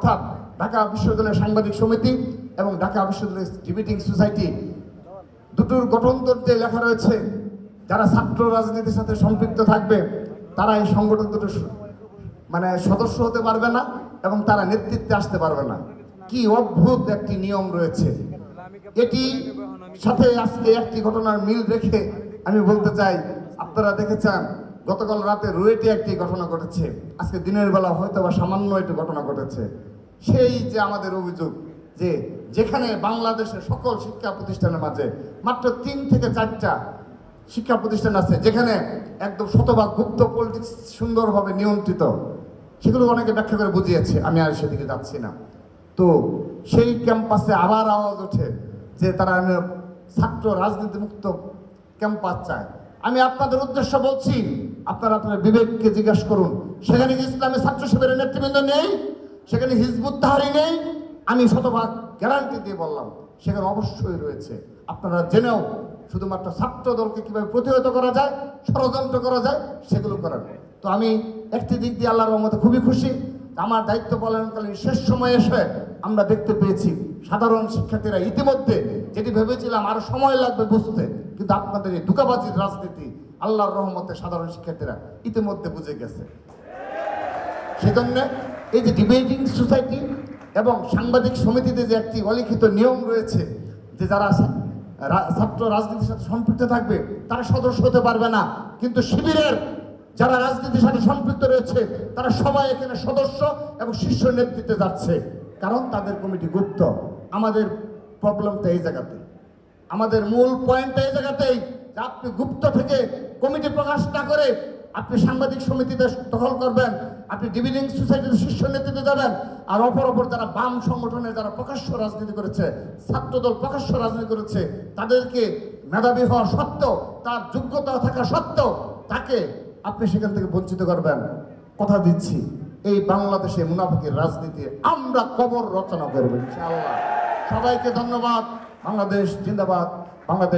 অর্থাৎ ঢাকা বিশ্ববিদ্যালয়ের সাংবাদিক সমিতি এবং ঢাকা বিশ্ববিদ্যালয়ের ডিবেটিং সোসাইটি দুটোর গঠনতন্ত্রে লেখা রয়েছে যারা ছাত্র রাজনীতির সাথে সম্পৃক্ত থাকবে তারা এই সংগঠন দুটো মানে সদস্য হতে পারবে না এবং তারা নেতৃত্বে আসতে পারবে না। কি অদ্ভুত একটি নিয়ম রয়েছে। এটি সাথে আজকে একটি ঘটনার মিল রেখে আমি বলতে চাই, আপনারা দেখেছেন গতকাল রাতে রুয়েটে একটি ঘটনা ঘটেছে, আজকে দিনের বেলা হয়তো বা সামান্য একটি ঘটনা ঘটেছে। সেই যে আমাদের অভিযোগ যে যেখানে বাংলাদেশের সকল শিক্ষা প্রতিষ্ঠানের মাঝে মাত্র 3 থেকে 4টা শিক্ষা প্রতিষ্ঠান আছে যেখানে একদম শতভাগ গুপ্ত পলিটিক্স সুন্দরভাবে নিয়ন্ত্রিত, সেগুলো অনেকে ব্যাখ্যা করে বুঝিয়েছে, আমি আর সেদিকে যাচ্ছি না। তো সেই ক্যাম্পাসে আবার আওয়াজ ওঠে যে তারা ছাত্র রাজনীতি মুক্ত ক্যাম্পাস চায়। আমি আপনাদের উদ্দেশ্য বলছি, আপনারা আপনার বিবেককে জিজ্ঞাসা করুন, সেখানে কি ইসলামী ছাত্র শিবিরের নেতৃবৃন্দ নেই? সেখানে হিজবুত তাহরির নেই? আমি শতভাগ গ্যারান্টি দিয়ে বললাম সেখানে অবশ্যই রয়েছে। আপনারা জেনেও শুধুমাত্র ছাত্র দলকে কিভাবে প্রতিহত করা যায়, ষড়যন্ত্র করা যায়, সেগুলো করার। তো আমি একটি দিক দিয়ে আল্লাহর রহমতে খুবই খুশি, আমার দায়িত্ব পালনকালীন শেষ সময়ে এসে আমরা দেখতে পেয়েছি সাধারণ শিক্ষার্থীরা ইতিমধ্যে যেটি ভেবেছিলাম আরো সময় লাগবে বুঝতে, কিন্তু আপনাদের এই ধোঁকাবাজির রাজনীতি আল্লাহর রহমতে সাধারণ শিক্ষার্থীরা ইতিমধ্যে বুঝে গেছে। সেজন্য এই যে ডিবেটিং সোসাইটি এবং সাংবাদিক সমিতিতে যে একটি অলিখিত নিয়ম রয়েছে যে যারা ছাত্র রাজনীতির সাথে সম্পৃক্ত থাকবে তারা সদস্য হতে পারবে না, কিন্তু শিবিরের যারা রাজনীতির সাথে সম্পৃক্ত রয়েছে তারা সবাই এখানে সদস্য এবং শীর্ষ নেতৃত্বে যাচ্ছে, কারণ তাদের কমিটি গুপ্ত। আমাদের প্রবলেমটা এই জায়গাতে, আমাদের মূল পয়েন্টটা এই জায়গাতেই যে আপনি গুপ্ত থেকে কমিটি প্রকাশ না করে আপনি সাংবাদিক সমিতিতে দখল করবেন, আপনি ডিবেটিং সোসাইটির শীর্ষ নেতৃত্বে যাবেন, আর অপর যারা বাম সংগঠনের যারা প্রকাশ্য রাজনীতি করেছে, ছাত্রদল প্রকাশ্য রাজনীতি করেছে, তাদেরকে মেধাবী হওয়া সত্ত্বেও, তার যোগ্যতা থাকা সত্ত্বেও তাকে আপনি সেখান থেকে বঞ্চিত করবেন। কথা দিচ্ছি এই বাংলাদেশে মুনাফিকের রাজনীতি আমরা কবর রচনা করবো ইনশাআল্লাহ। সবাইকে ধন্যবাদ। বাংলাদেশ জিন্দাবাদ। বাংলাদেশ